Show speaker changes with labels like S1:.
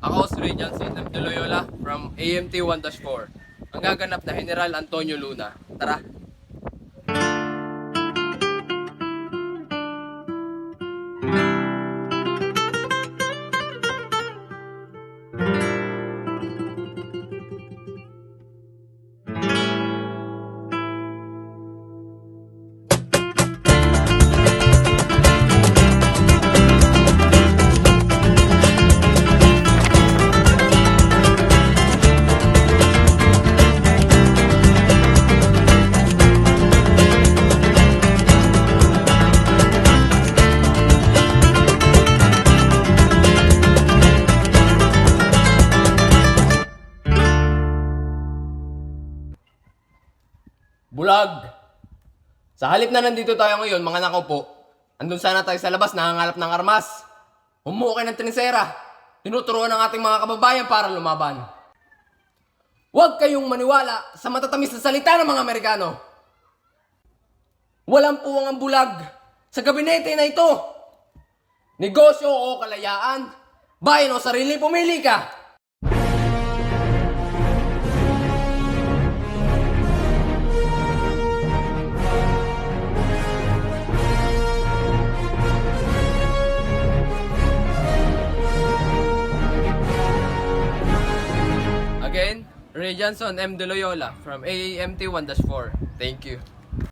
S1: Ako si Ray Johnson M. De Loyola from AMT 1-4. Ang gaganap na General Antonio Luna. Tara! Bulag! Sa halip na nandito tayo ngayon, mga nakaupo, andun sana tayo sa labas nangangalap ng armas. Humukay ng trinsera. Tinuturuan ng ating mga kababayan para lumaban. Huwag kayong maniwala sa matatamis na salita ng mga Amerikano. Walang puwang ang bulag sa gabinete na ito. Negosyo o kalayaan, bayan o sarili, pumili ka. Again, Ray Johnson M. De Loyola from AAMT 1-4. Thank you.